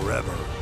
forever.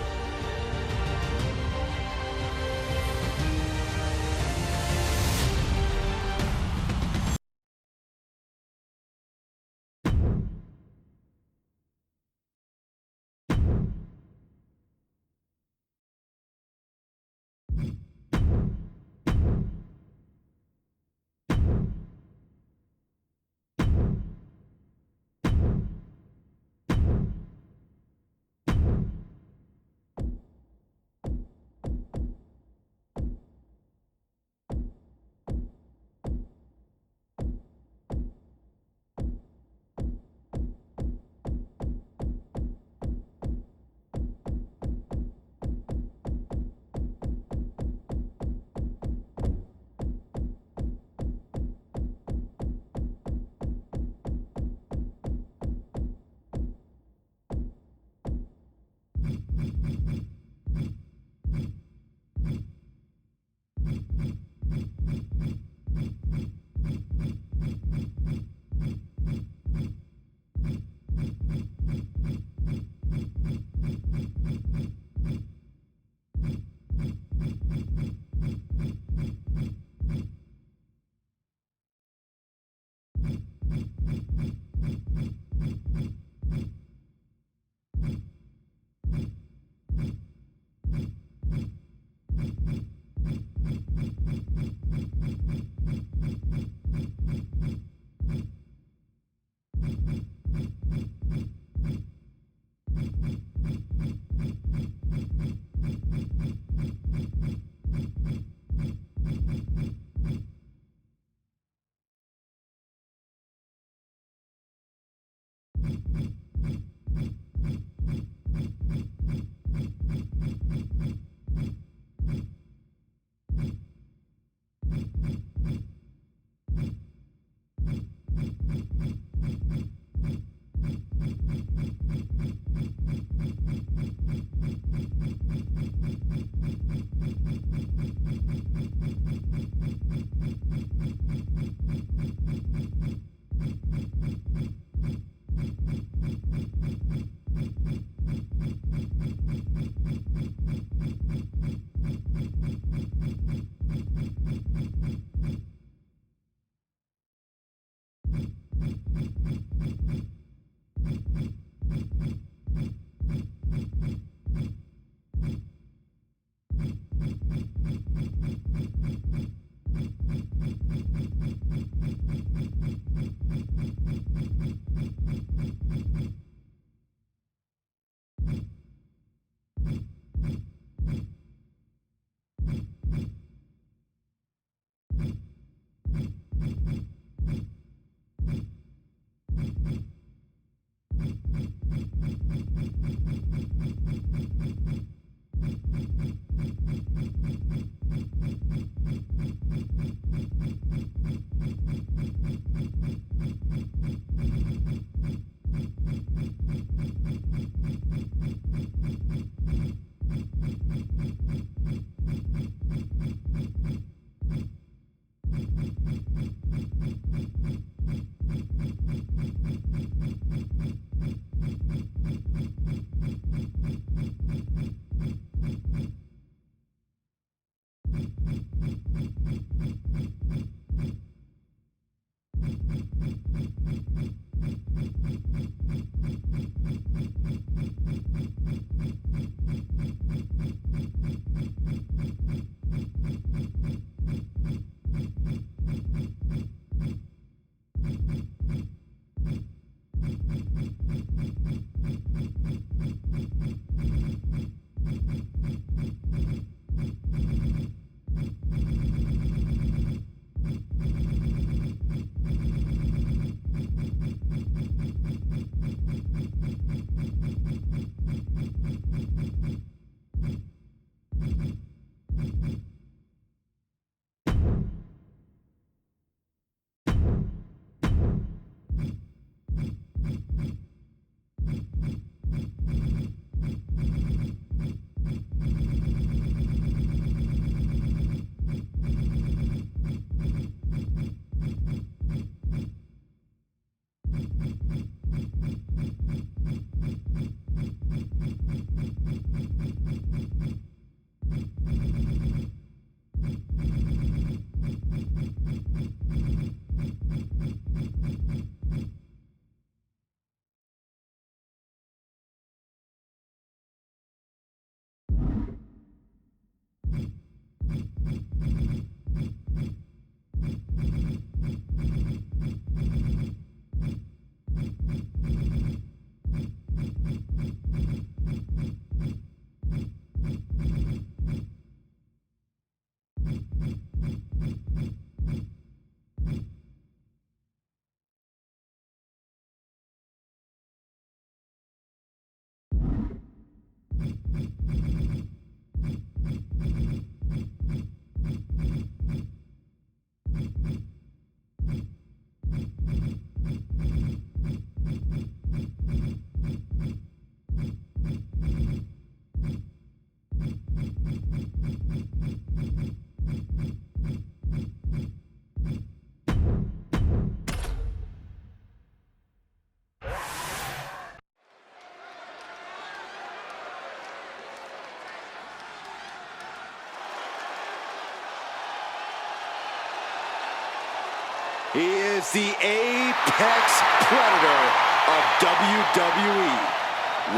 He is the apex predator of WWE.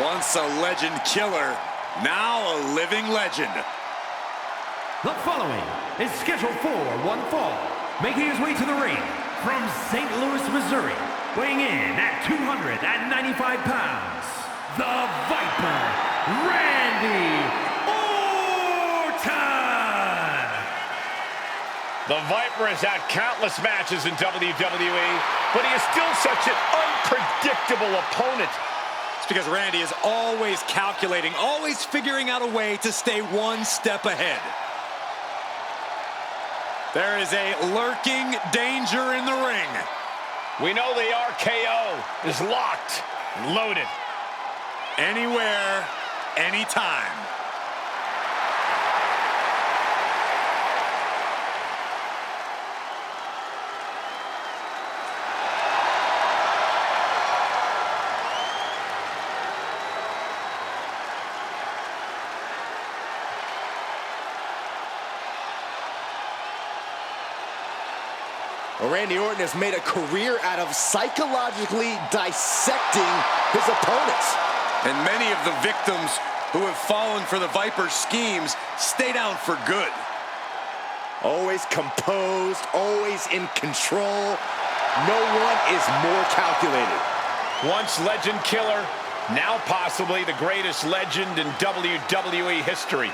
Once a legend killer, now a living legend. The following is scheduled for one fall, making his way to the ring from St. Louis, Missouri, weighing in at 295 pounds, the Viper, Randy Orton! The Viper has had countless matches in WWE, but he is still such an unpredictable opponent. It's because Randy is always calculating, always figuring out a way to stay one step ahead. There is a lurking danger in the ring. We know the RKO is locked and loaded. Anywhere, anytime. Randy Orton has made a career out of psychologically dissecting his opponents. And many of the victims who have fallen for the Viper's schemes stay down for good. Always composed, always in control. No one is more calculated. Once legend killer, now possibly the greatest legend in WWE history.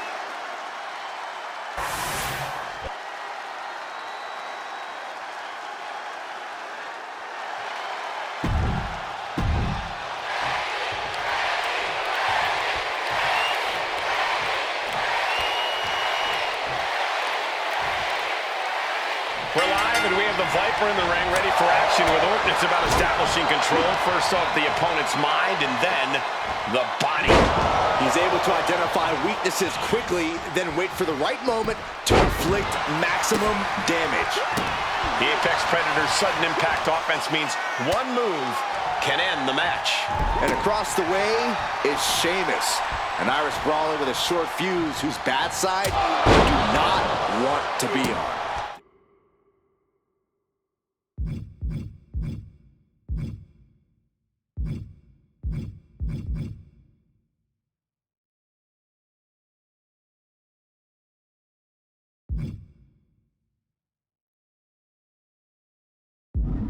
We're live, and we have the Viper in the ring, ready for action with Orton. It's about establishing control. First off the opponent's mind, and then the body. He's able to identify weaknesses quickly, then wait for the right moment to inflict maximum damage. The Apex Predator's sudden impact offense means one move can end the match. And across the way is Sheamus, an Irish brawler with a short fuse whose bad side you do not want to be on.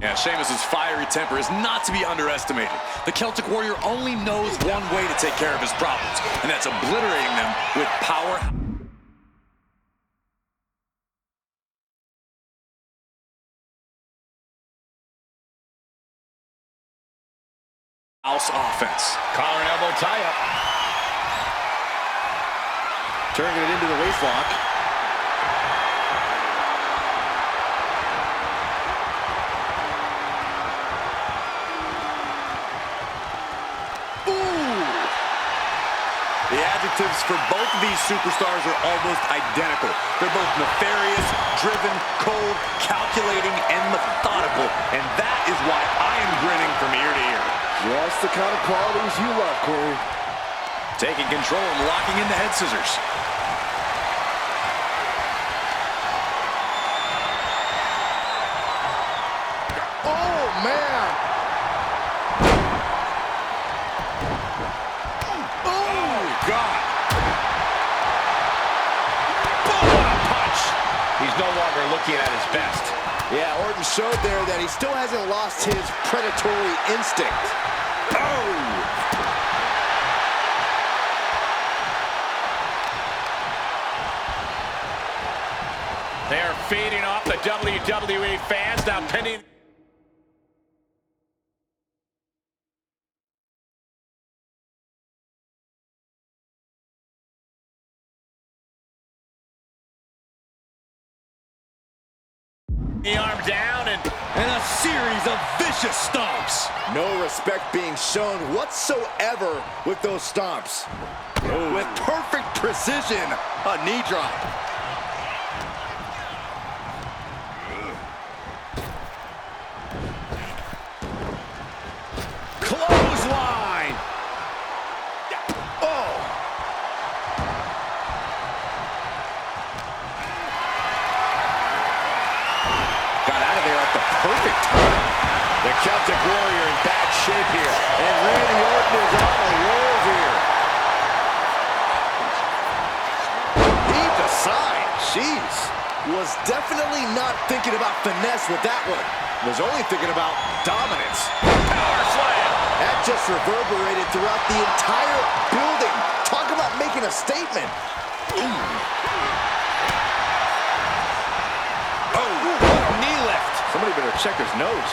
Yeah, Sheamus's fiery temper is not to be underestimated. The Celtic Warrior only knows one way to take care of his problems, and that's obliterating them with power. House offense. Collar and elbow tie-up. Turning it into the waistlock. The adjectives for both of these superstars are almost identical. They're both nefarious, driven, cold, calculating, and methodical. And that is why I am grinning from ear to ear. Just the kind of qualities you love, Corey. Taking control and locking in the head scissors. Oh, man! Oh, God! Boom, what a punch! He's no longer looking at his best. Yeah, Orton showed there that he still hasn't lost his predatory instinct. Oh! They are feeding off the WWE fans, now pinning The arm down and a series of vicious stomps. No respect being shown whatsoever with those stomps. Oh. With perfect precision, a knee drop. Clothesline. Oh. Got out of there at the perfect time. The Celtic Warrior in bad shape here. And Randy Orton is on a roll here. Heaved aside. Jeez. Was definitely not thinking about finesse with that one. Was only thinking about dominance. power slam. That just reverberated throughout the entire building. Talk about making a statement. Ooh. Oh, what a knee lift. Somebody better check his nose.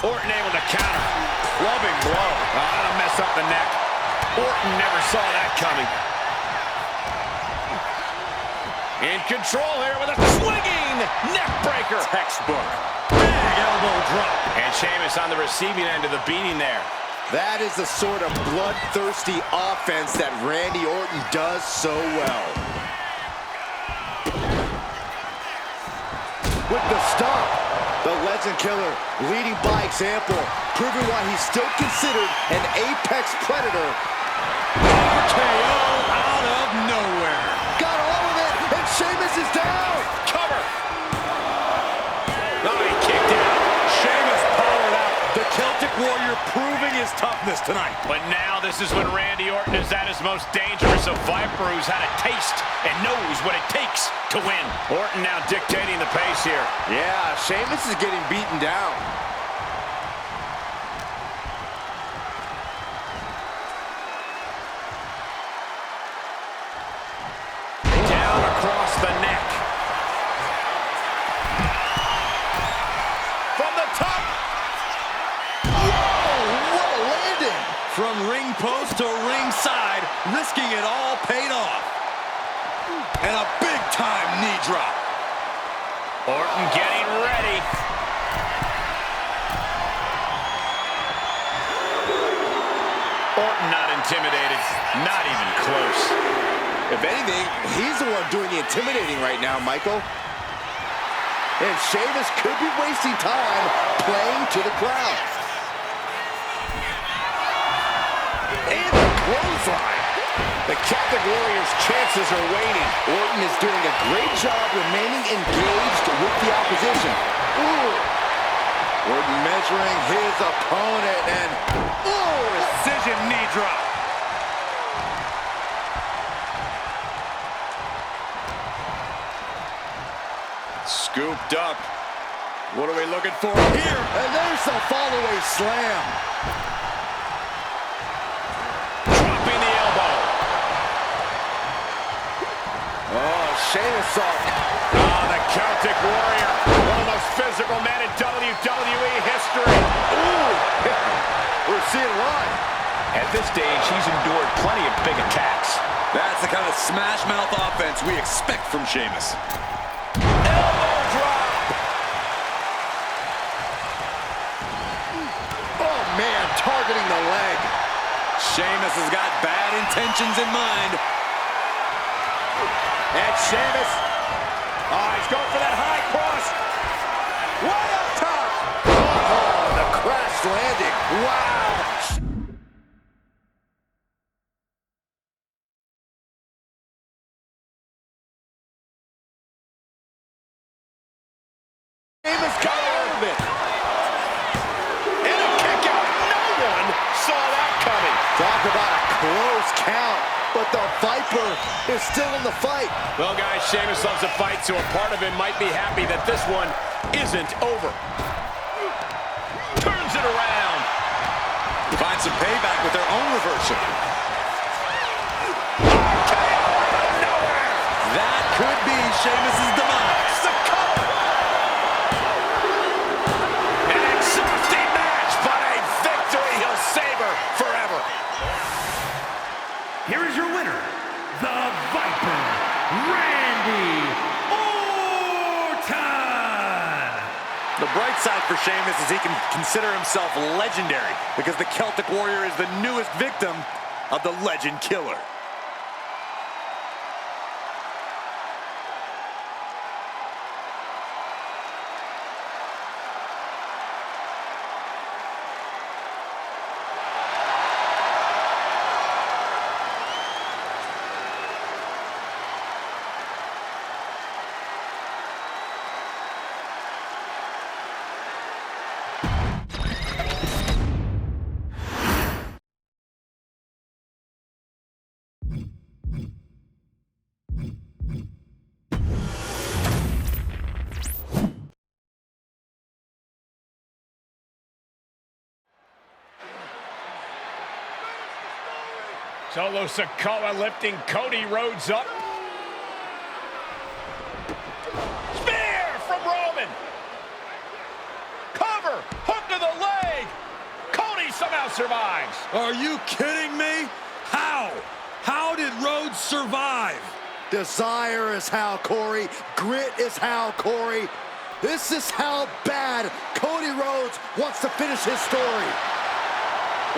Orton able to counter. Clubbing blow. That'll mess up the neck. Orton never saw that coming. In control here with a swinging neck breaker. Textbook. Big elbow drop. And Sheamus on the receiving end of the beating there. That is the sort of bloodthirsty offense that Randy Orton does so well. With the stomp, the Legend Killer leading by example, proving why he's still considered an apex predator. RKO out of nowhere. Got all of it, and Sheamus is down. Cover. Oh, he kicked out. Sheamus powered out. The Celtic Warrior proving his toughness tonight. But now this is when Randy Orton is at his most dangerous, a Viper who's had a taste and knows what it takes to win. Orton now dictating the pace here. Yeah, Sheamus is getting beaten down. Down across the neck. From the top. What a landing! From ring post to ringside, risking it all paid off. And a big-time knee drop. Orton getting ready. Orton not intimidated, not even close. If anything, he's the one doing the intimidating right now, Michael. And Sheamus could be wasting time playing to the crowd. And the clothesline. The Celtic Warrior's chances are waning. Orton is doing a great job remaining engaged with the opposition. Ooh. Orton measuring his opponent and precision knee drop. Scooped up. What are we looking for Here, and there's the follow-away slam. Dropping the elbow. Oh, Sheamus saw. Oh, the Celtic Warrior. One of the most physical men in WWE history. Ooh, we're seeing why. At this stage, he's endured plenty of big attacks. That's the kind of smash mouth offense we expect from Sheamus. Elbow drop. Oh, man, targeting the leg. Sheamus has got bad intentions in mind. And Sheamus, he's going for that high cross. Right up top. Oh, the crash landing. Wow. Sheamus got out of it. And a kick out. No one saw that coming. Talk about a close count, but the Viper is still in the fight. Well, guys, Sheamus loves a fight, so a part of him might be happy that this one isn't over. Turns it around. Find some payback with their own reversal. Nowhere. That could be Sheamus' demise. The cover. An exhausting match, but a victory he'll savor forever. Here is your winner, The bright side for Sheamus is he can consider himself legendary because the Celtic Warrior is the newest victim of the Legend Killer. Solo Sikoa lifting Cody Rhodes up. Spear from Roman. Cover, hook to the leg. Cody somehow survives. Are you kidding me? How? How did Rhodes survive? Desire is how, Corey. Grit is how, Corey. This is how bad Cody Rhodes wants to finish his story.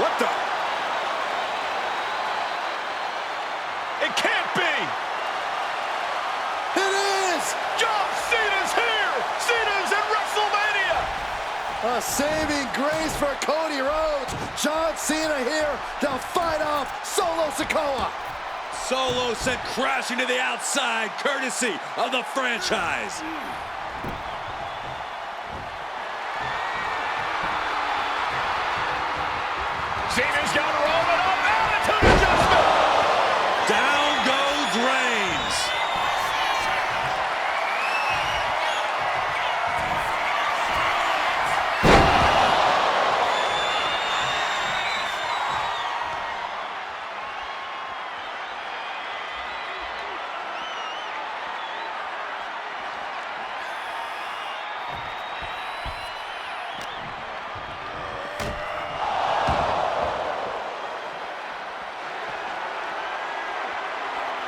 What the? It can't be! It is! John Cena's here! Cena's in WrestleMania! A saving grace for Cody Rhodes. John Cena here to fight off Solo Sikoa. Solo sent crashing to the outside, courtesy of the franchise. Cena's got Roman up, attitude adjustment! Down goes Reigns.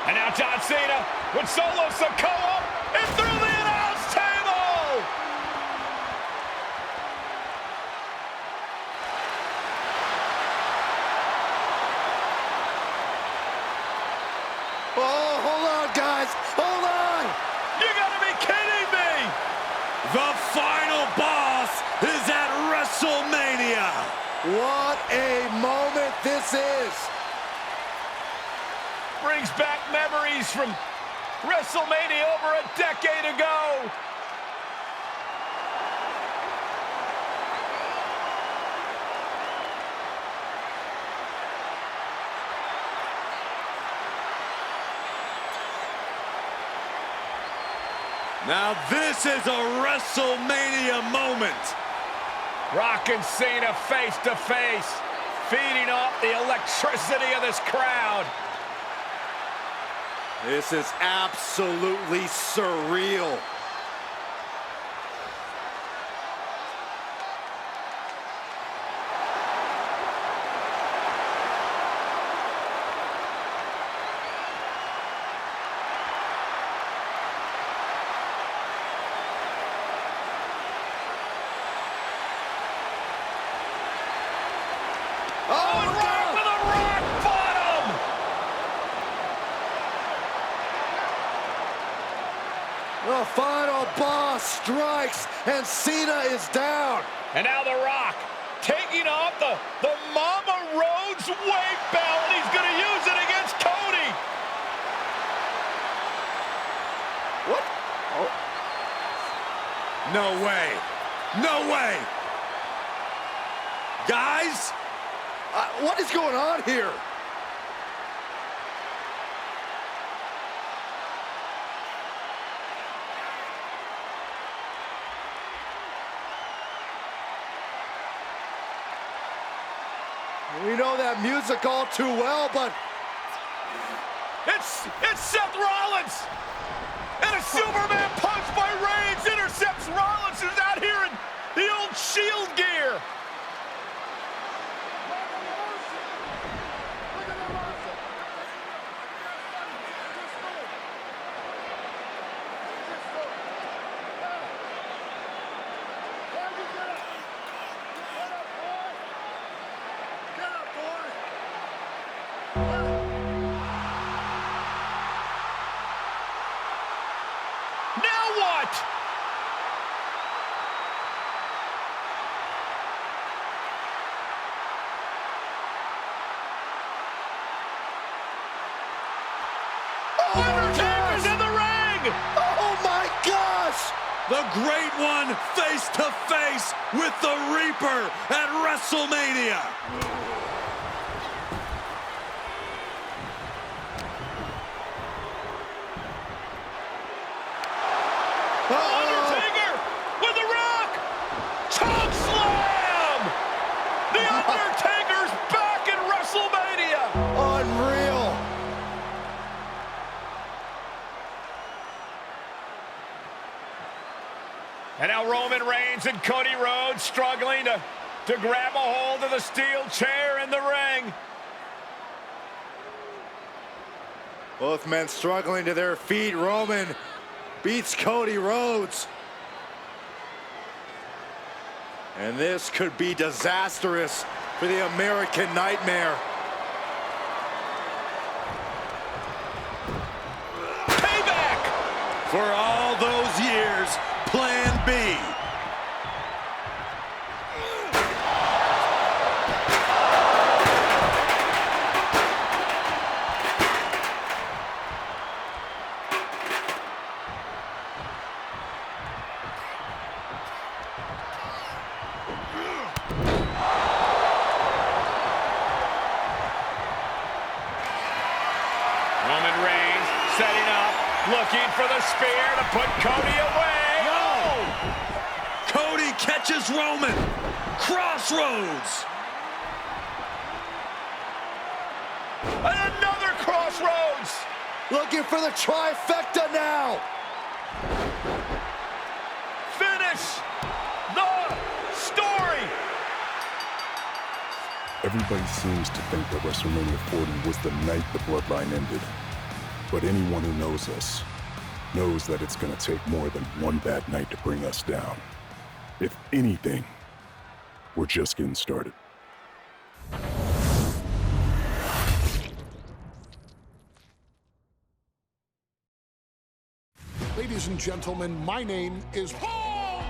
And now John Cena with Solo Sikoa and through the announce table! Oh, hold on, guys. Hold on. You gotta be kidding me! The final boss is at WrestleMania. What a moment this is. Brings back memories from WrestleMania over a decade ago. Now this is a WrestleMania moment. Rock and Cena face to face, feeding off the electricity of this crowd. This is absolutely surreal. Oh, and Rock with a rock bottom! The final boss strikes, and Cena is down. And now The Rock taking off the Mama Rhodes weight belt. He's going to use it against Cody. What? Oh. No way. No way. Guys, What is going on here? We know that music all too well, but It's Seth Rollins. And a Superman punch by Reigns intercepts Rollins, who's out here in the old Shield gear. great one face to face with the Reaper at WrestleMania. Undertaker with the Rock! Choke slam! The Undertaker's back in WrestleMania! Unreal. And now Roman Reigns and Cody Rhodes struggling to grab a hold of the steel chair in the ring. Both men struggling to their feet. Roman beats Cody Rhodes. And this could be disastrous for the American Nightmare. Payback! For all those years, Plan B. Roman Reigns setting up, looking for the spear to put Cody away. No! Cody catches Roman. Crossroads. And another crossroads. Looking for the trifecta now. Finish the story. Everybody seems to think that WrestleMania 40 was the night the Bloodline ended. But anyone who knows us knows that it's gonna take more than one bad night to bring us down. If anything, we're just getting started. Ladies and gentlemen, my name is Paul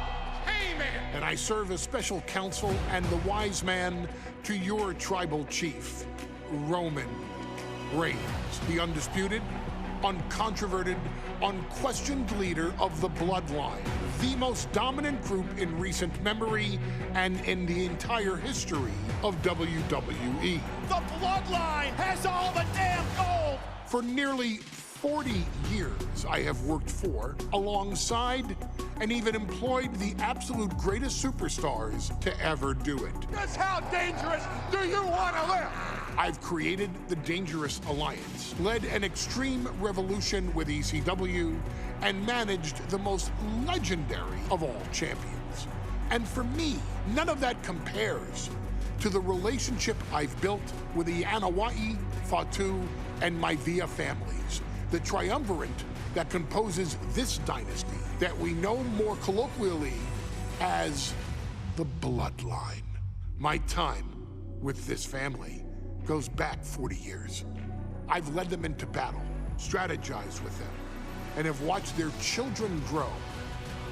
Heyman, and I serve as special counsel and the wise man to your tribal chief, Roman Reigns, the undisputed, uncontroverted, unquestioned leader of the Bloodline, the most dominant group in recent memory and in the entire history of WWE. The Bloodline has all the damn gold. For nearly 40 years, I have worked for, alongside, and even employed the absolute greatest superstars to ever do it. Just how dangerous do you want to live? I've created the Dangerous Alliance, led an extreme revolution with ECW, and managed the most legendary of all champions. And for me, none of that compares to the relationship I've built with the Anoa'i, Fatu, and Maivia families, the triumvirate that composes this dynasty that we know more colloquially as the Bloodline. My time with this family goes back 40 years. I've led them into battle, strategized with them, and have watched their children grow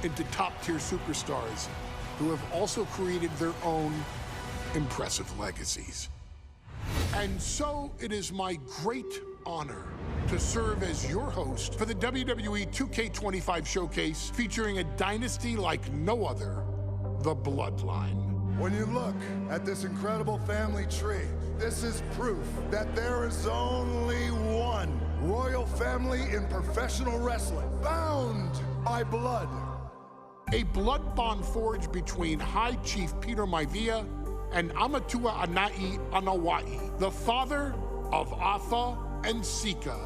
into top-tier superstars who have also created their own impressive legacies. And so it is my great honor to serve as your host for the WWE 2K25 showcase featuring a dynasty like no other, the Bloodline. When you look at this incredible family tree, this is proof that there is only one royal family in professional wrestling, bound by blood. A blood bond forged between High Chief Peter Maivia and Amatua Anai Anoa'i, the father of Afa and Sika,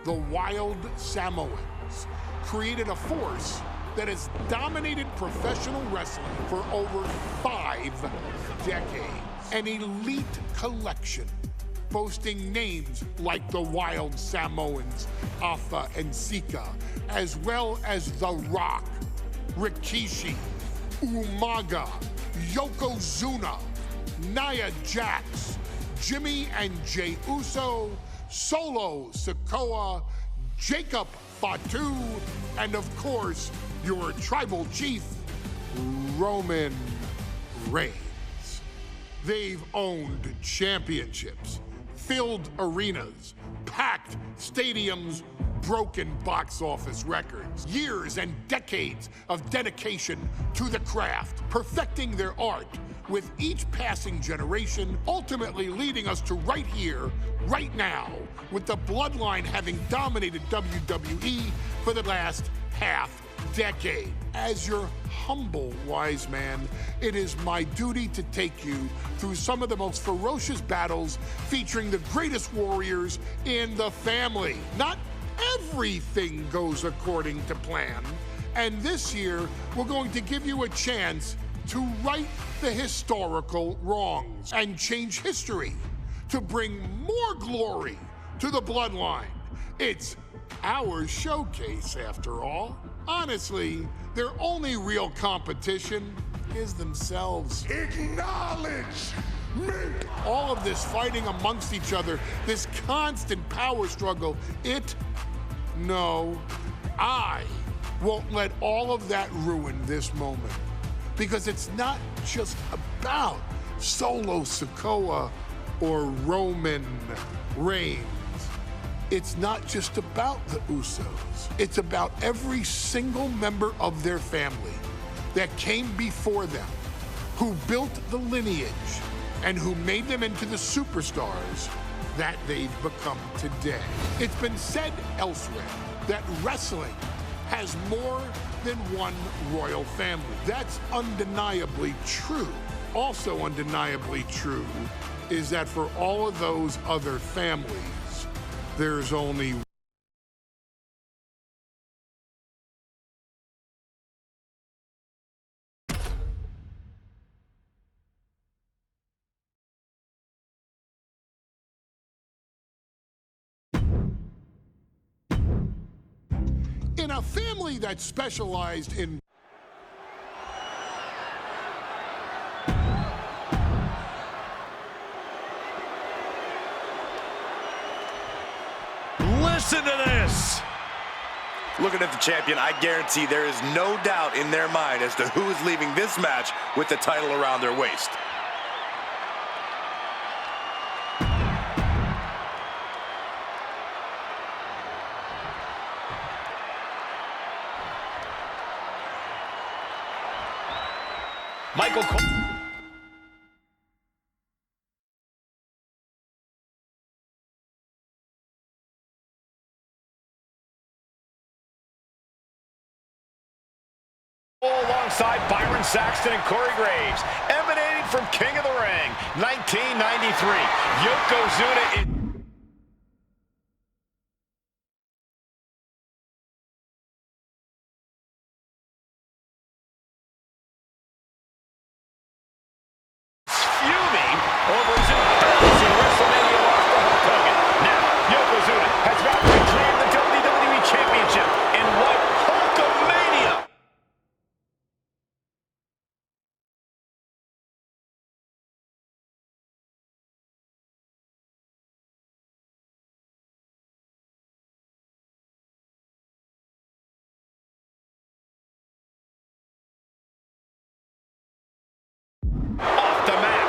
the Wild Samoans, created a force that has dominated professional wrestling for over 5 decades. An elite collection boasting names like the Wild Samoans, Afa and Sika, as well as The Rock, Rikishi, Umaga, Yokozuna, Nia Jax, Jimmy and Jey Uso, Solo Sikoa, Jacob Fatu, and of course, your tribal chief, Roman Reigns. They've owned championships, filled arenas, packed stadiums, broken box office records. Years and decades of dedication to the craft, perfecting their art with each passing generation, ultimately leading us to right here, right now, with the Bloodline having dominated WWE for the last half decade. As your humble wise man, it is my duty to take you through some of the most ferocious battles featuring the greatest warriors in the family. Not everything goes according to plan, and this year we're going to give you a chance to right the historical wrongs and change history to bring more glory to the Bloodline. It's our showcase, after all. Honestly, their only real competition is themselves. Acknowledge me! All of this fighting amongst each other, this constant power struggle, I won't let all of that ruin this moment. Because it's not just about Solo Sikoa or Roman Reigns. It's not just about the Usos. It's about every single member of their family that came before them, who built the lineage, and who made them into the superstars that they've become today. It's been said elsewhere that wrestling has more than one royal family. That's undeniably true. Also undeniably true is that for all of those other families, there's only in a family that specialized in Listen to this. Looking at the champion, I guarantee there is no doubt in their mind as to who is leaving this match with the title around their waist. Michael Cole. Alongside Byron Saxton and Corey Graves, emanating from King of the Ring, 1993, Yokozuna is... fuming over his embarrassing WrestleMania loss to Hulk Hogan. Now, Yokozuna has vowed to reclaim the WWE Championship in what Hulkamania. Off the map.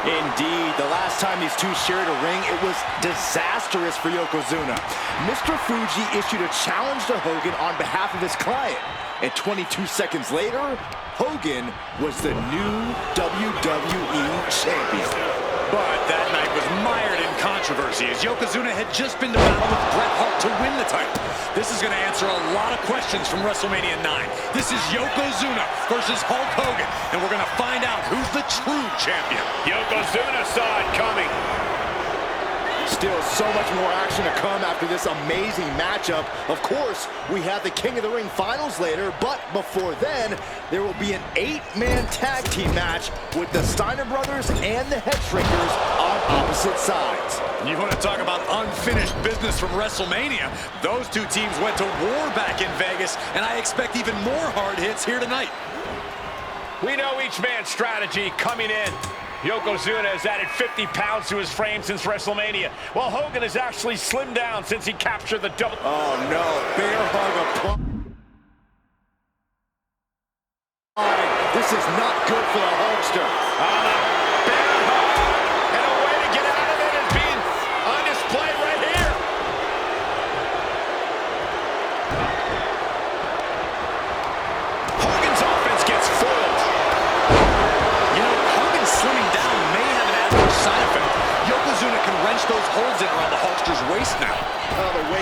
Indeed, the last time these two shared a ring, it was disastrous for Yokozuna. Mr. Fuji issued a challenge to Hogan on behalf of his client. And 22 seconds later, Hogan was the new WWE Champion. But that night was mired in controversy as Yokozuna had just been to battle with Bret Hart to win the title. This is going to answer a lot of questions from WrestleMania 9. This is Yokozuna versus Hulk Hogan, and we're going to find out who's the true champion. Yokozuna saw it coming. Still so much more action to come after this amazing matchup. Of course, we have the King of the Ring finals later, but before then, there will be an 8-man tag team match with the Steiner brothers and the Head Shrinkers on opposite sides. You want to talk about unfinished business from WrestleMania? Those two teams went to war back in Vegas, and I expect even more hard hits here tonight. We know each man's strategy coming in. Yokozuna has added 50 pounds to his frame since WrestleMania, while Hogan has actually slimmed down since he captured the double. Oh no, bear hug applied. This is not good for the Hulkster. Bear hug, and a way to get out of it is being on display right here.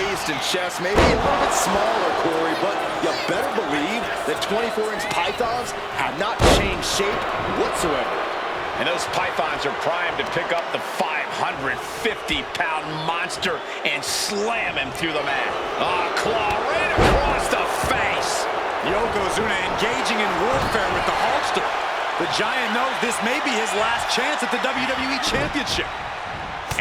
waist and chest may be a little bit smaller, Corey, but you better believe that 24-inch pythons have not changed shape whatsoever. And those pythons are primed to pick up the 550-pound monster and slam him through the mat. Oh, claw right across the face. Yokozuna engaging in warfare with the Hulkster. The Giant knows this may be his last chance at the WWE Championship.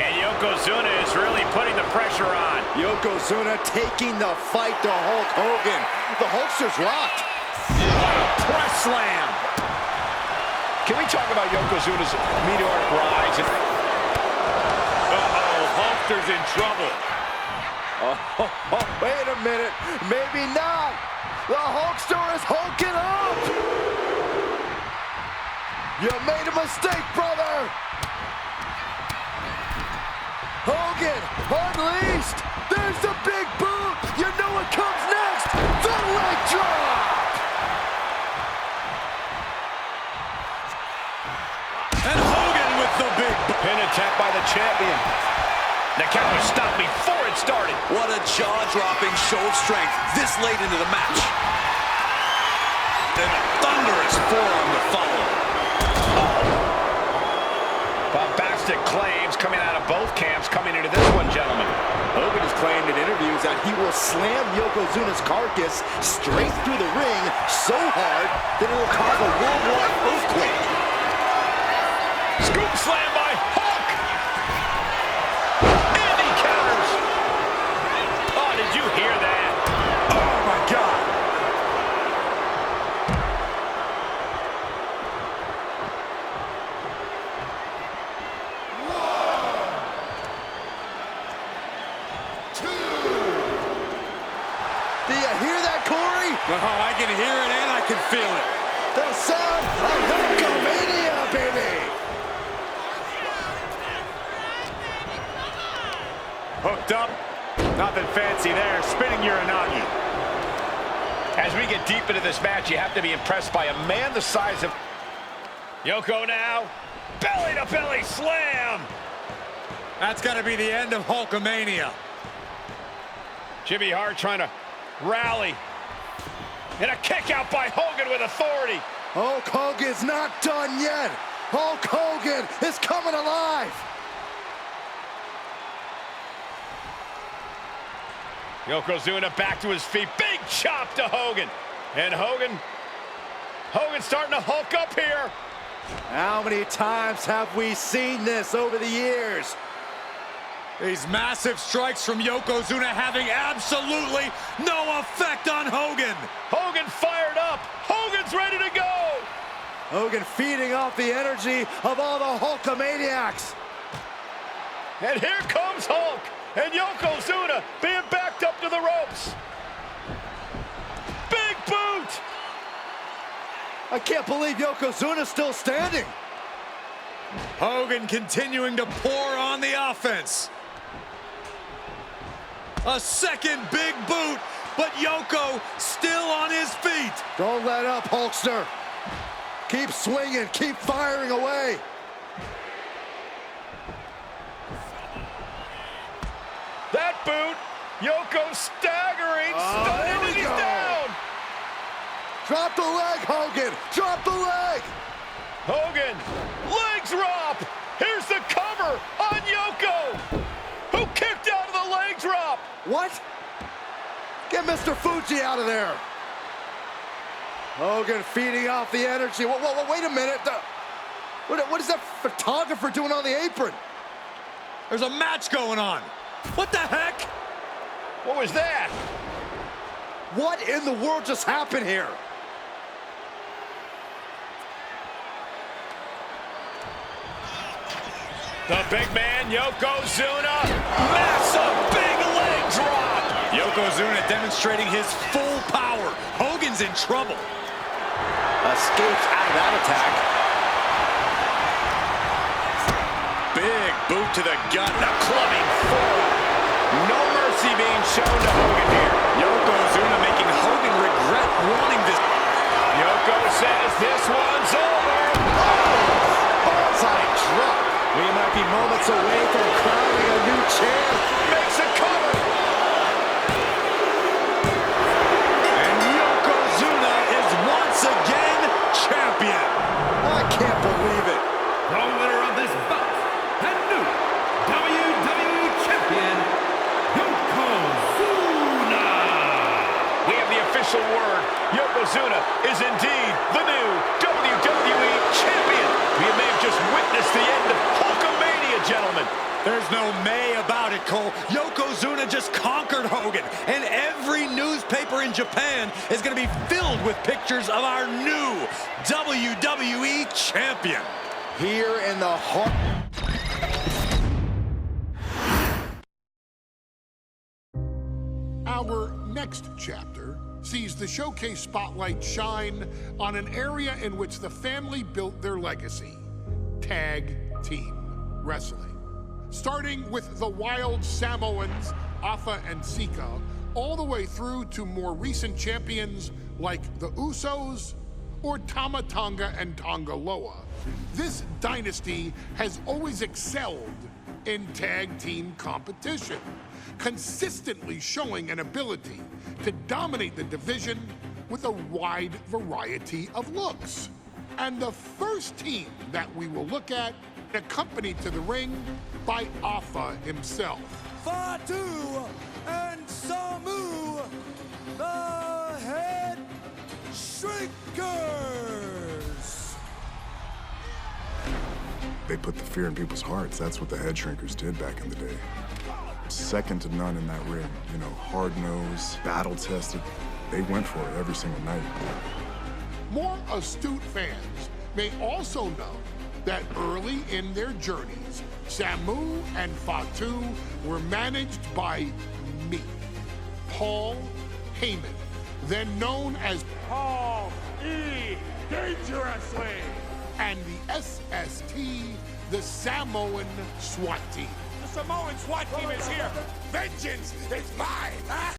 And Yokozuna is really putting the pressure on. Yokozuna taking the fight to Hulk Hogan. The Hulkster's rocked. Press slam. Can we talk about Yokozuna's meteoric rise? Uh-oh, Hulkster's in trouble. Oh, wait a minute. Maybe not. The Hulkster is hulking up. You made a mistake, brother. Hogan, unleashed. There's the big boot. You know what comes next. The leg drop. And Hogan with the big pin attempt by the champion. The count was stopped before it started. What a jaw-dropping show of strength this late into the match. And a thunderous forearm to follow. Bombastic claims coming out of both camps coming into this one, gentlemen. Hogan has claimed in interviews that he will slam Yokozuna's carcass straight through the ring so hard that it will cause a worldwide earthquake. Scoop slam by Hulk. And he counters. Oh, did you hear that? Oh, my God. Do you hear that, Corey? Oh, I can hear it and I can feel it. The sound of Hulkamania, baby! Hooked up. Nothing fancy there. Spinning Uranagi. As we get deep into this match, you have to be impressed by a man the size of Yoko now. Belly-to-belly slam. That's got to be the end of Hulkamania. Jimmy Hart trying to rally. And a kick out by Hogan with authority. Hulk Hogan's not done yet. Hulk Hogan is coming alive. Yokozuna back to his feet. Big chop to Hogan. And Hogan's starting to hulk up here. How many times have we seen this over the years? These massive strikes from Yokozuna having absolutely no effect on Hogan. Hogan fired up. Hogan's ready to go. Hogan feeding off the energy of all the Hulkamaniacs. And here comes Hulk. And Yokozuna being backed up to the ropes. Big boot. I can't believe Yokozuna's still standing. Hogan continuing to pour on the offense. A second big boot, but Yoko still on his feet. Don't let up, Hulkster. Keep swinging, keep firing away. That boot, Yoko staggering, stunning, and he's down. Drop the leg, Hogan, drop the leg. Hogan, leg drop. Here's the cover on Yoko, who kicked out of the leg drop. What? Get Mr. Fuji out of there. Hogan feeding off the energy. Wait a minute. What is that photographer doing on the apron? There's a match going on. What the heck? What was that? What in the world just happened here? The big man, Yokozuna. Massive big leg drop. Yokozuna demonstrating his full power. Hogan's in trouble. Escapes out of that attack. Big boot to the gut. The clubbing forearm. No mercy being shown to Hogan here. Yokozuna making Hogan regret wanting this. Yoko says this one's over. Bullseye drop. We might be moments away from crowning a new champ. Makes a cover. Yokozuna is indeed the new WWE Champion. We may have just witnessed the end of Hulkamania, gentlemen. There's no may about it, Cole. Yokozuna just conquered Hogan, and every newspaper in Japan is going to be filled with pictures of our new WWE Champion. Here in the heart. Our next chapter sees the showcase spotlight shine on an area in which the family built their legacy: tag team wrestling. Starting with the Wild Samoans, Afa and Sika, all the way through to more recent champions like the Usos or Tama Tonga and Tonga Loa. This dynasty has always excelled in tag team competition, consistently showing an ability to dominate the division with a wide variety of looks. And the first team that we will look at, accompanied to the ring by Afa himself. Fatu and Samu, the Head Shrinkers. They put the fear in people's hearts. That's what the Head Shrinkers did back in the day. Second to none in that ring. You know, hard-nosed, battle-tested. They went for it every single night. More astute fans may also know that early in their journeys, Samu and Fatu were managed by me, Paul Heyman, then known as Paul E. Dangerously, and the SST, the Samoan SWAT team. The Samoan SWAT team is here. Vengeance is mine. Huh?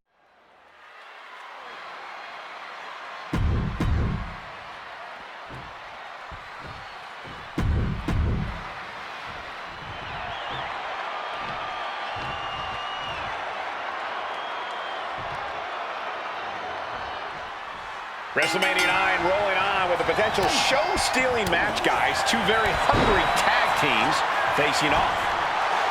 WrestleMania 9 rolling on with a potential show-stealing match, guys. Two very hungry tag teams facing off.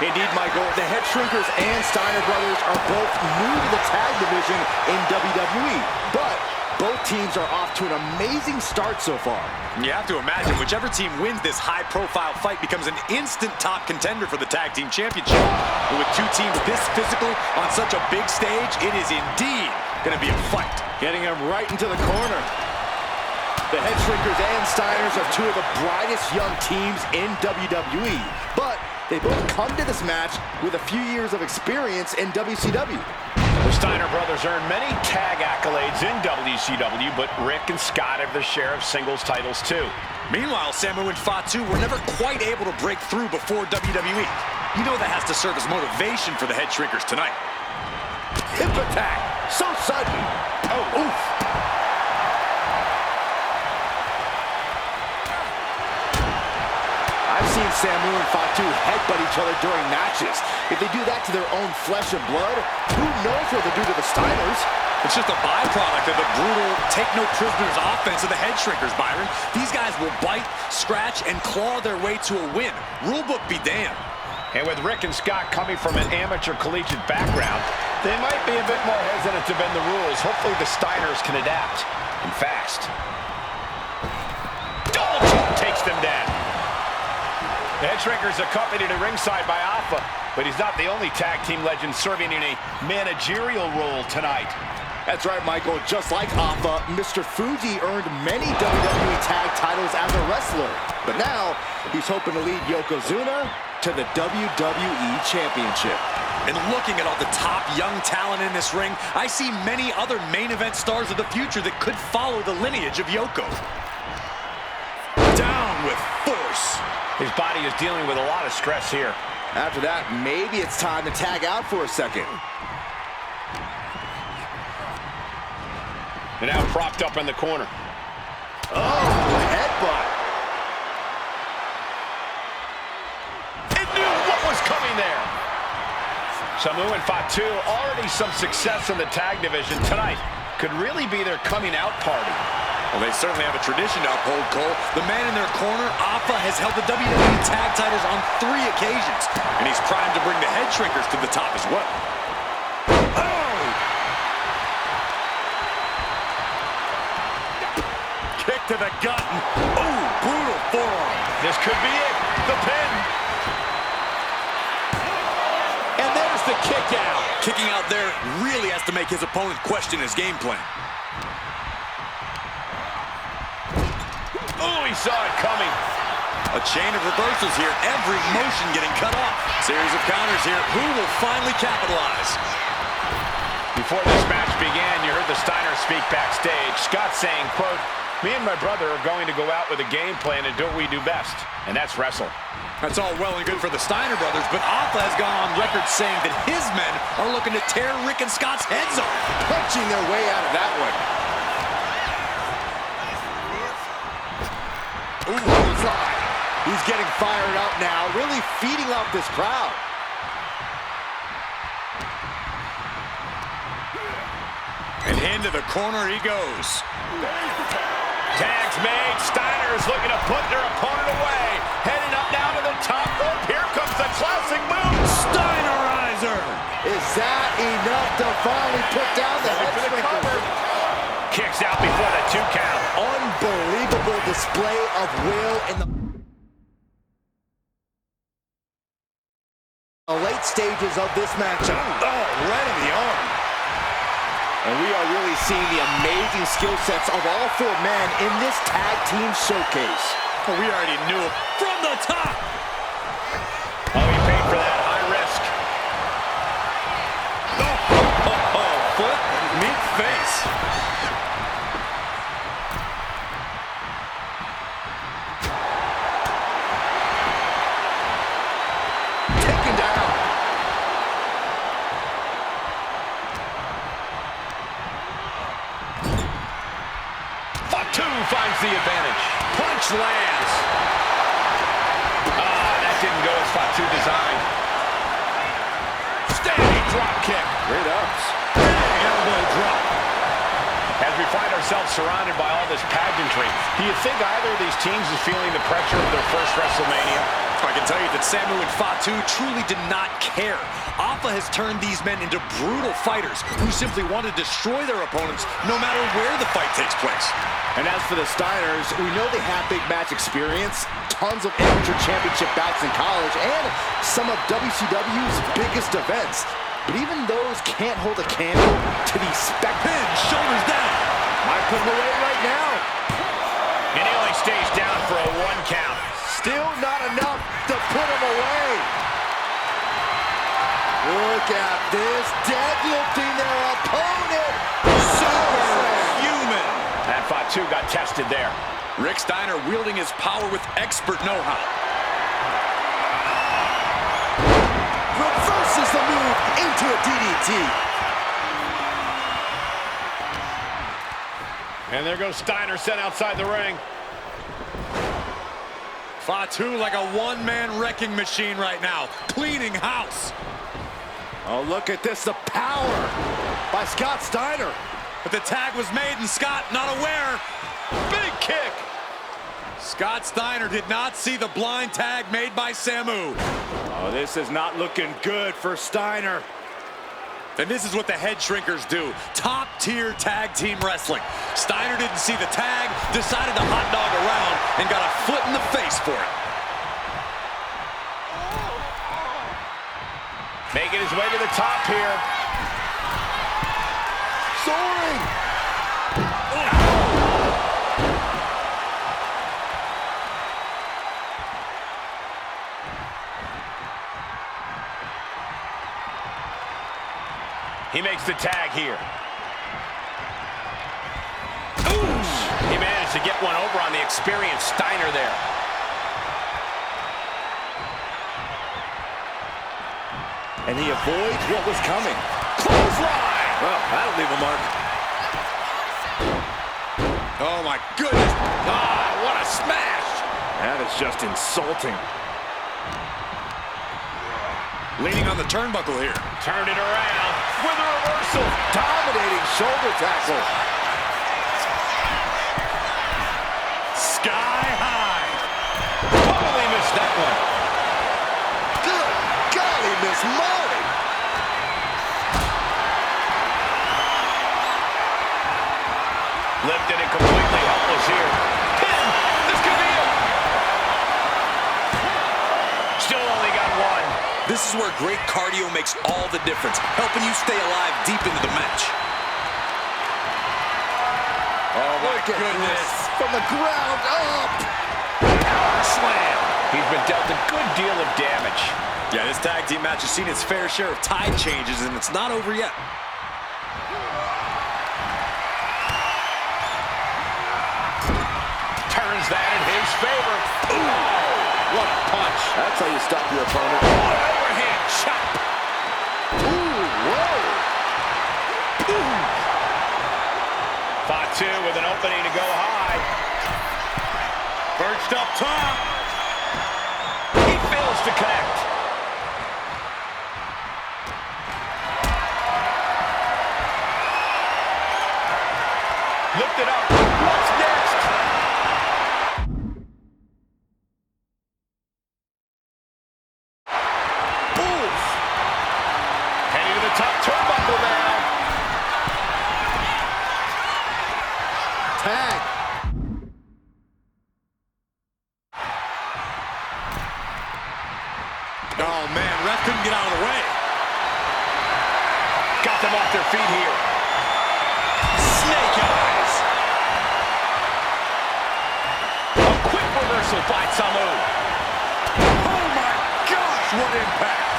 Indeed, Michael, the Head Shrinkers and Steiner Brothers are both new to the tag division in WWE, but both teams are off to an amazing start so far. You have to imagine whichever team wins this high-profile fight becomes an instant top contender for the Tag Team Championship. And with two teams this physical on such a big stage, it is indeed going to be a fight. Getting him right into the corner. The Head Shrinkers and Steiners are two of the brightest young teams in WWE, but they both come to this match with a few years of experience in WCW. The Steiner brothers earned many tag accolades in WCW, but Rick and Scott have their share of singles titles too. Meanwhile, Samu and Fatu were never quite able to break through before WWE. You know that has to serve as motivation for the Head Shrinkers tonight. Hip attack, so sudden. Oh, oof. I've seen Samu and Fatu headbutt each other during matches. If they do that to their own flesh and blood, who knows what they'll do to the Steiners? It's just a byproduct of the brutal take-no-prisoners offense of the Head Shrinkers, Byron. These guys will bite, scratch, and claw their way to a win. Rulebook be damned. And with Rick and Scott coming from an amateur collegiate background, they might be a bit more hesitant to bend the rules. Hopefully the Steiners can adapt, and fast. Double choke takes them down. The Head Shrinkers accompanied at ringside by Afa, but he's not the only tag team legend serving in a managerial role tonight. That's right, Michael. Just like Afa, Mr. Fuji earned many WWE tag titles as a wrestler. But now, he's hoping to lead Yokozuna to the WWE Championship. And looking at all the top young talent in this ring, I see many other main event stars of the future that could follow the lineage of Yoko. Down with force. His body is dealing with a lot of stress here. After that, maybe it's time to tag out for a second. And now propped up in the corner. Oh, headbutt. It knew what was coming there. Samu and Fatu, already some success in the tag division tonight. Could really be their coming out party. Well, they certainly have a tradition to uphold, Cole. The man in their corner, Afa, has held the WWE tag titles on 3 occasions. And he's primed to bring the Head Shrinkers to the top as well. to the gut. Ooh, brutal forearm. This could be it. The pin. And there's the kick out. Kicking out there really has to make his opponent question his game plan. Oh, he saw it coming. A chain of reversals here. Every motion getting cut off. Series of counters here. Who will finally capitalize? Before this match began, you heard the Steiners speak backstage. Scott saying, quote, "Me and my brother are going to go out with a game plan and do what we do best, and that's wrestle." That's all well and good for the Steiner brothers, but Alpha has gone on record saying that his men are looking to tear Rick and Scott's heads off. Punching their way out of that one. Ooh, clothesline. He's getting fired up now, really feeding off this crowd. And into the corner he goes. Tag's made. Steiner's looking to put their opponent away. Heading up now to the top rope. Here comes the classic move. Steinerizer. Is that enough to finally put down the head shrinker? Kicks out before the 2 count. Unbelievable display of will in the late stages of this matchup. Oh, right in the arm. And we are really seeing the amazing skill sets of all 4 men in this tag team showcase. Oh, we already knew it from the top. Oh, he paid for that high risk. Foot, meet face. Taken down. Fatu finds the advantage. Punch lands. That didn't go as Fatu designed. Standing drop kick. Great ups. Elbow drop. As we find ourselves surrounded by all this pageantry, do you think either of these teams is feeling the pressure of their first WrestleMania? I can tell you that Samu and Fatu truly did not care. Alpha has turned these men into brutal fighters who simply want to destroy their opponents no matter where the fight takes place. And as for the Steiners, we know they have big match experience, tons of amateur championship bouts in college, and some of WCW's biggest events. But even those can't hold a candle to these Pin, shoulders down. Might put him away right now. And he only stays down for a 1 count. Still not enough to put him away. Look at this, deadlifting their opponent. Superhuman. And Fatu got tested there. Rick Steiner wielding his power with expert know-how. Reverses the move into a DDT. And there goes Steiner sent outside the ring. Fatu like a one-man wrecking machine right now, cleaning house. Oh, look at this, the power by Scott Steiner. But the tag was made and Scott not aware. Big kick. Scott Steiner did not see the blind tag made by Samu. Oh, this is not looking good for Steiner. And this is what the head shrinkers do. Top-tier tag team wrestling. Steiner didn't see the tag, decided to hot dog around, and got a foot in the face for it. Making his way to the top here. Soaring. He makes the tag here. Ooh! He managed to get one over on the experienced Steiner there. And he avoids what was coming. Clothesline! Well, that'll leave a mark. Oh, my goodness. Ah, what a smash! That is just insulting. Leaning on the turnbuckle here. Turned it around with a reversal. Dominating shoulder tackle. Sky high. Totally missed that one. Good golly, Miss Molly. Lifted and completely helpless here. This is where great cardio makes all the difference, helping you stay alive deep into the match. Oh, my goodness. From the ground up. Power slam. He's been dealt a good deal of damage. Yeah, this tag team match has seen its fair share of tide changes, and it's not over yet. Turns that in his favor. Ooh, what a punch. That's how you stop your opponent. Overhand chop. Ooh, whoa. Fatu with an opening to go high. Perched up top. He fails to connect. Lift it up. What's next? Oof. Heading to the top turnbuckle now. Tag. Oh, man, ref couldn't get out of the way. Got them off their feet here. Snake eyes. A quick reversal by Samu. Oh, my gosh, what impact.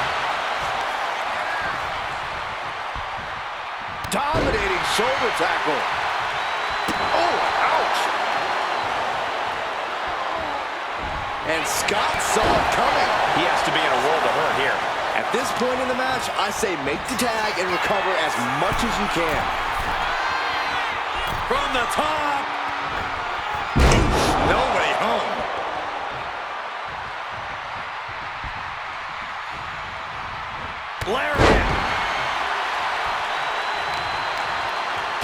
Dominating shoulder tackle. Oh, ouch. And Scott saw it coming. He has to be in a world of hurt here. At this point in the match, I say make the tag and recover as much as you can. From the top. No way home. Lariat.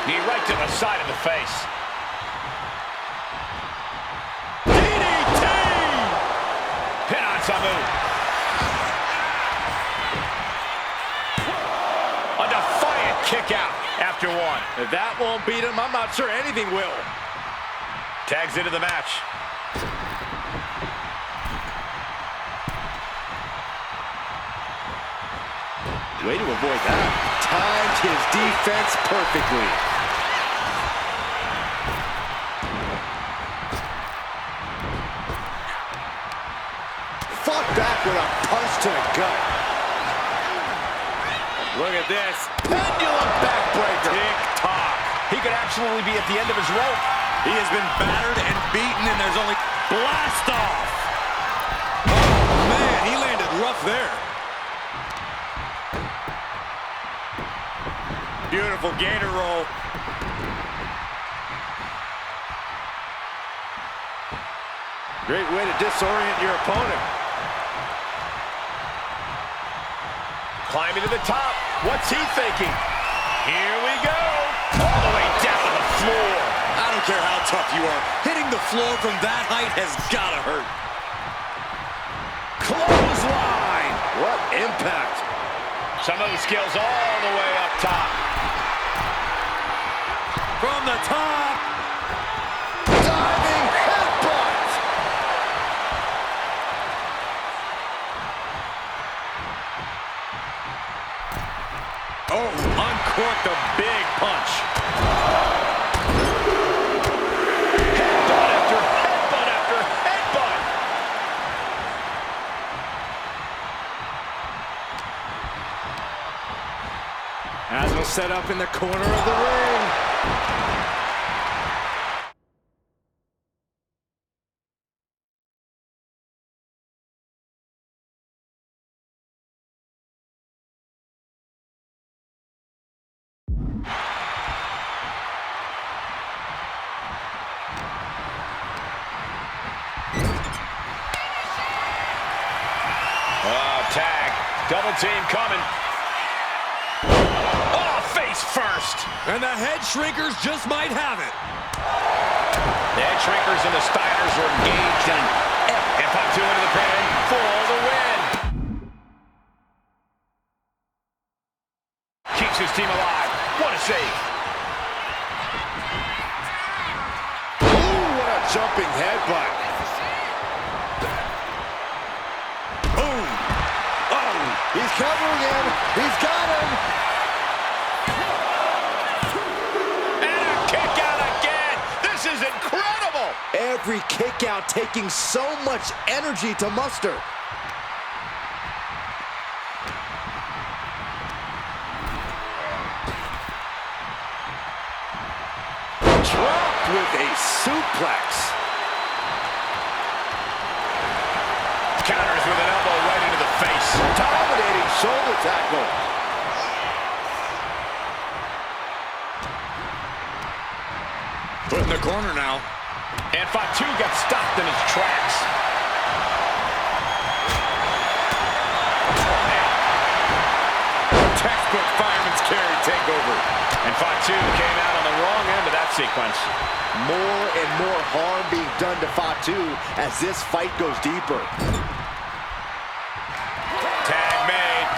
Knee right to the side of the face. DDT. Pin on Samu. A defiant kick out after one. If that won't beat him, I'm not sure anything will. Tags into the match. Way to avoid that. Timed his defense perfectly. Fought back with a punch to the gut. Look at this. Pendulum backbreaker. Tick-tock. He could absolutely be at the end of his rope. He has been battered and beaten, and there's only blast off. Oh, man, he landed rough there. Beautiful gator roll. Great way to disorient your opponent. Climbing to the top. What's he thinking? Here we go. All the way down to the floor. I don't care how tough you are. Hitting the floor from that height has got to hurt. Clothesline. What impact. Some of the skills all the way up top. From the top. Diving headbutt. Oh, uncorked a big punch. Headbutt after headbutt after headbutt. As was set up in the corner of the ring. Tag. Double team coming. Oh, face first. And the head shrinkers just might have it. The head shrinkers and the Steiners are engaged and Fatu into the pin for the win. Keeps his team alive. What a save. Ooh, what a jumping headbutt. Boom. Oh. covering him. He's got him. And a kick out again. This is incredible. Every kick out taking so much energy to muster. Dropped with a suplex. Counters with an elbow right into the face. Dominating shoulder tackle. Put in the corner now. And Fatu gets stopped in his tracks. Textbook fireman's carry takeover. And Fatu came out on the wrong end of that sequence. More and more harm being done to Fatu as this fight goes deeper. Tag made.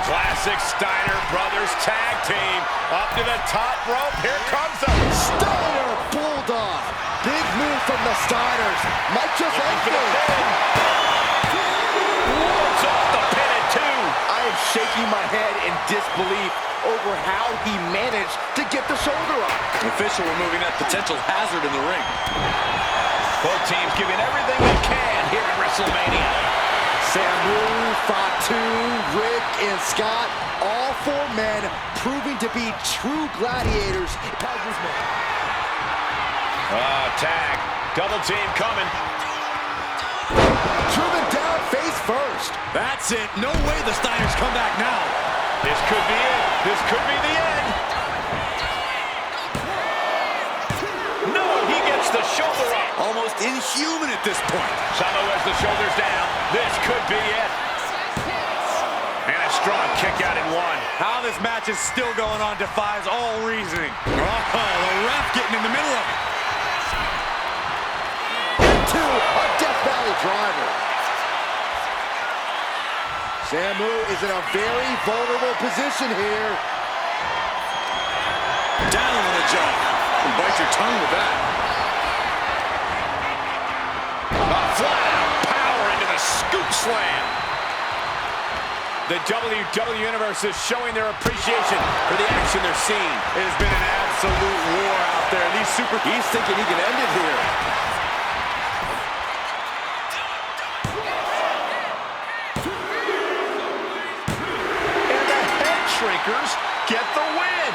Classic Steiner Brothers tag team. Up to the top rope. Here comes the Steiner Bulldog. Big move from the Steiners. Might just end things. Rolls off the pin at 2. I am shaking my head in disbelief over how he managed to get the shoulder up. The official removing that potential hazard in the ring. Both teams giving everything they can here at WrestleMania. Samu, Fatu, Rick, and Scott, all 4 men proving to be true gladiators. Tag. Double team coming. Driven down face first. That's it. No way the Steiners come back now. This could be it. This could be the end. No, he gets the shoulder up. Almost inhuman at this point. Samu has the shoulders down. This could be it. And a strong kick out in 1. How this match is still going on defies all reasoning. Oh, the ref getting in the middle of it. Into a Death Valley driver. Samu is in a very vulnerable position here. Down on the jaw. You bite your tongue with that. Flat out power into the scoop slam. The WWE Universe is showing their appreciation for the action they're seeing. It has been an absolute war out there. He's thinking he can end it here. And the Head Shrinkers get the win.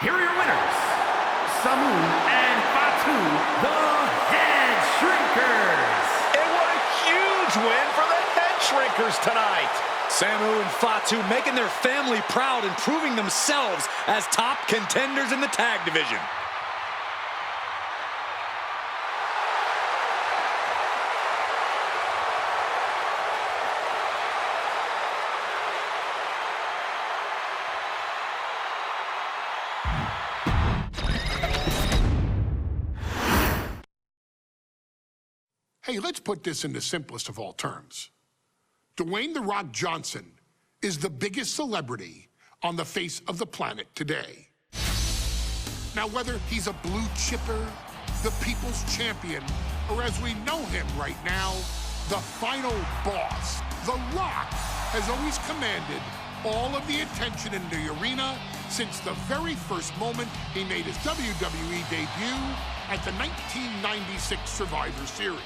Here are your winners, Samu and Fatu, the Head Shrinkers. And what a huge win for the Head Shrinkers tonight. Samu and Fatu making their family proud and proving themselves as top contenders in the tag division. Hey, let's put this in the simplest of all terms. Dwayne "The Rock" Johnson is the biggest celebrity on the face of the planet today. Now, whether he's a blue chipper, the people's champion, or as we know him right now, the final boss, The Rock has always commanded all of the attention in the arena since the very first moment he made his WWE debut at the 1996 Survivor Series.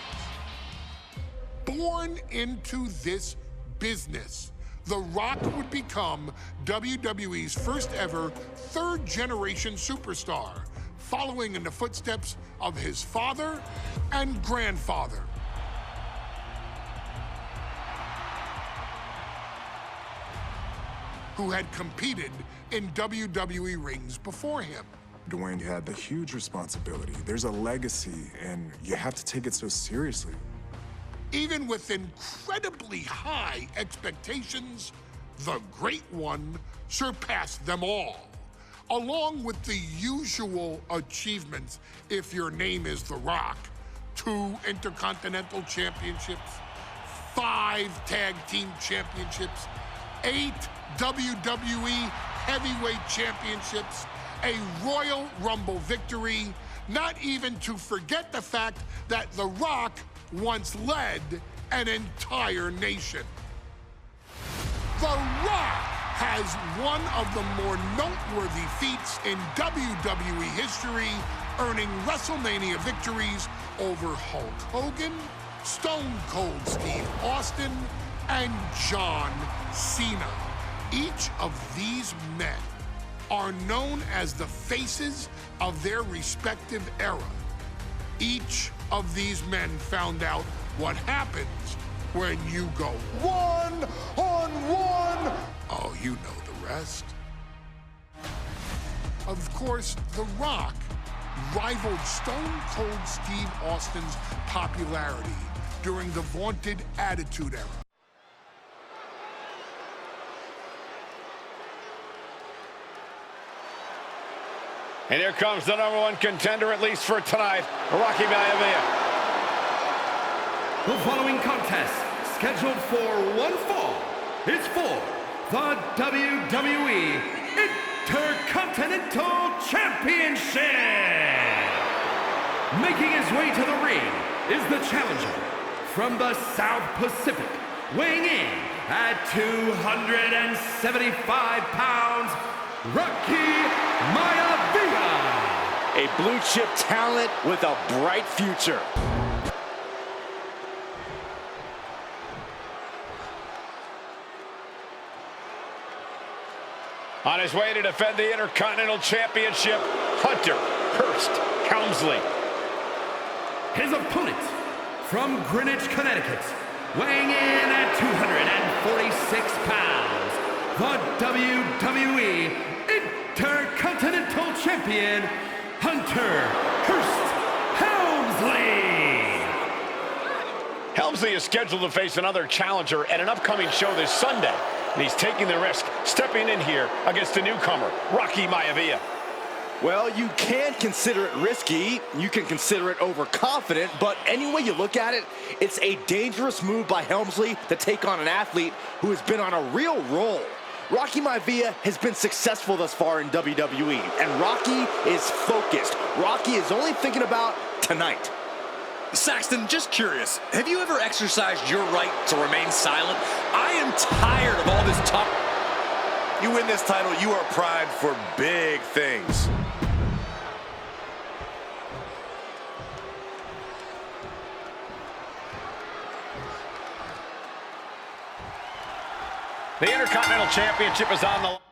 Born into this business, The Rock would become WWE's first ever third-generation superstar, following in the footsteps of his father and grandfather. Who had competed in WWE rings before him. Dwayne had the huge responsibility. There's a legacy, and you have to take it so seriously. Even with incredibly high expectations, the Great One surpassed them all, along with the usual achievements if your name is The Rock: 2 Intercontinental Championships, 5 Tag Team Championships, 8 WWE Heavyweight Championships, a Royal Rumble victory, not even to forget the fact that The Rock once led an entire nation. The Rock has one of the more noteworthy feats in WWE history, earning WrestleMania victories over Hulk Hogan, Stone Cold Steve Austin, and John Cena. Each of these men are known as the faces of their respective era. Each of these men found out what happens when you go one-on-one. Oh, you know the rest. Of course, The Rock rivaled Stone Cold Steve Austin's popularity during the vaunted Attitude Era. And here comes the #1 contender, at least for tonight, Rocky Maivia. The following contest, scheduled for one fall, is for the WWE Intercontinental Championship. Making his way to the ring is the challenger from the South Pacific, weighing in at 275 pounds, Rocky Maivia. A blue chip talent with a bright future. On his way to defend the Intercontinental Championship, Hunter Hearst Helmsley. His opponent from Greenwich, Connecticut, weighing in at 246 pounds, the WWE Intercontinental Champion, Hunter Hearst Helmsley. Helmsley is scheduled to face another challenger at an upcoming show this Sunday, and he's taking the risk, stepping in here against a newcomer, Rocky Maivia. Well, you can consider it risky, you can consider it overconfident, but any way you look at it, it's a dangerous move by Helmsley to take on an athlete who has been on a real roll. Rocky Maivia has been successful thus far in WWE, and Rocky is focused. Rocky is only thinking about tonight. Saxton, just curious, have you ever exercised your right to remain silent? I am tired of all this talk. You win this title, you are primed for big things. The Intercontinental Championship is on the line.